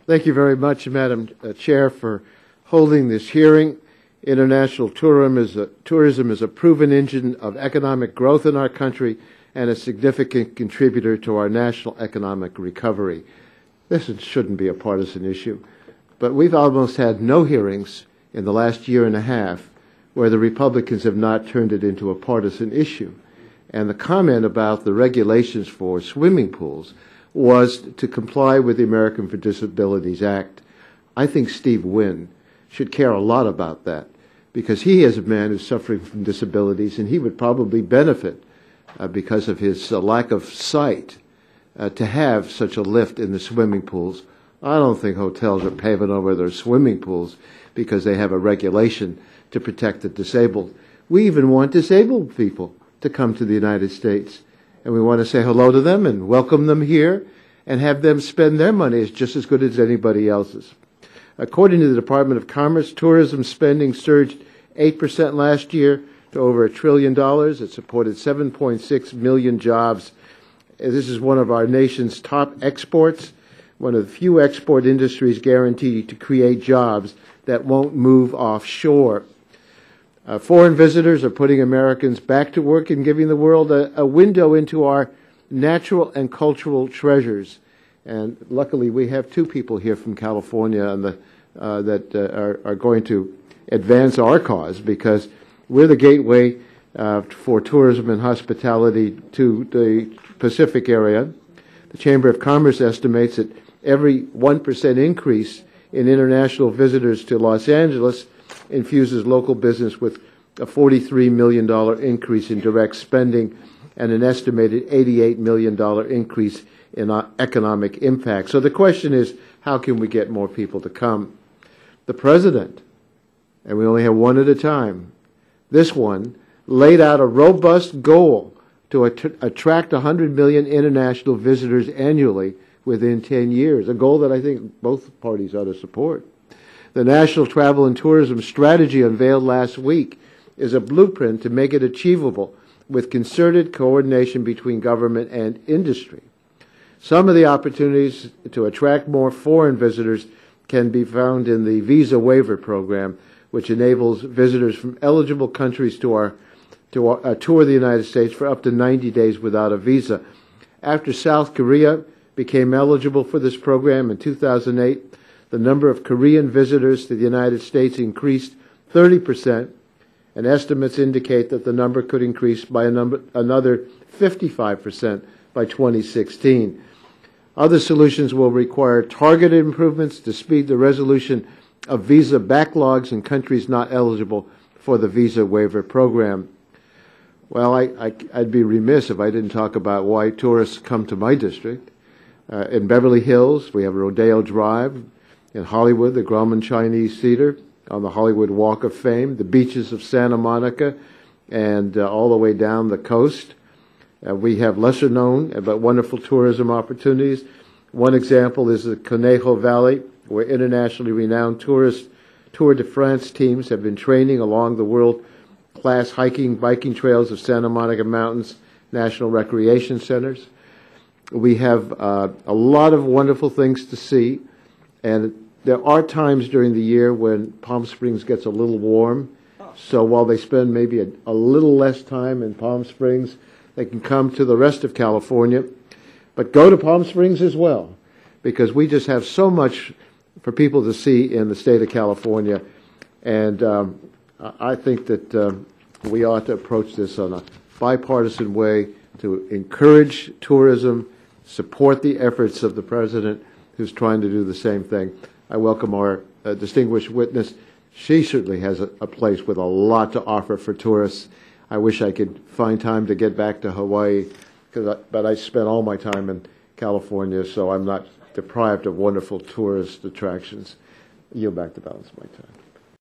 Thank you very much, Madam Chair, for holding this hearing. International tourism is a proven engine of economic growth in our country and a significant contributor to our national economic recovery. This shouldn't be a partisan issue, but we've almost had no hearings in the last year and a half where the Republicans have not turned it into a partisan issue. And the comment about the regulations for swimming pools was to comply with the Americans with Disabilities Act. I think Steve Wynn should care a lot about that, because he is a man who's suffering from disabilities, and he would probably benefit because of his lack of sight to have such a lift in the swimming pools. I don't think hotels are paving over their swimming pools because they have a regulation to protect the disabled. We even want disabled people to come to the United States, and we want to say hello to them and welcome them here and have them spend their money as just as good as anybody else's. According to the Department of Commerce, tourism spending surged 8% last year to over $1 trillion. It supported 7.6 million jobs. This is one of our nation's top exports, one of the few export industries guaranteed to create jobs that won't move offshore. Foreign visitors are putting Americans back to work and giving the world a window into our natural and cultural treasures. And luckily, we have two people here from California that are going to advance our cause, because we're the gateway for tourism and hospitality to the Pacific area. The Chamber of Commerce estimates that every 1% increase in international visitors to Los Angeles infuses local business with a $43 million increase in direct spending and an estimated $88 million increase in economic impact. So the question is, how can we get more people to come? The President, and we only have one at a time, this one laid out a robust goal to attract 100 million international visitors annually within 10 years, a goal that I think both parties ought to support. The National Travel and Tourism Strategy unveiled last week is a blueprint to make it achievable with concerted coordination between government and industry. Some of the opportunities to attract more foreign visitors can be found in the visa waiver program, which enables visitors from eligible countries to tour the United States for up to 90 days without a visa. After South Korea became eligible for this program in 2008, the number of Korean visitors to the United States increased 30%, and estimates indicate that the number could increase by another 55% by 2016. Other solutions will require targeted improvements to speed the resolution of visa backlogs in countries not eligible for the visa waiver program. Well, I'd be remiss if I didn't talk about why tourists come to my district. In Beverly Hills, we have Rodeo Drive. In Hollywood, the Grauman Chinese Theater, on the Hollywood Walk of Fame, the beaches of Santa Monica, and all the way down the coast. We have lesser known but wonderful tourism opportunities. One example is the Conejo Valley, where internationally renowned Tour de France teams have been training along the world-class biking trails of Santa Monica Mountains National Recreation Centers. We have a lot of wonderful things to see, and there are times during the year when Palm Springs gets a little warm. So while they spend maybe a little less time in Palm Springs, they can come to the rest of California. But go to Palm Springs as well, because we just have so much for people to see in the state of California. And I think that we ought to approach this on a bipartisan way to encourage tourism, support the efforts of the President, who's trying to do the same thing. I welcome our distinguished witness. She certainly has a place with a lot to offer for tourists. I wish I could find time to get back to Hawaii, but I spent all my time in California, so I'm not deprived of wonderful tourist attractions. Yield back the balance of my time.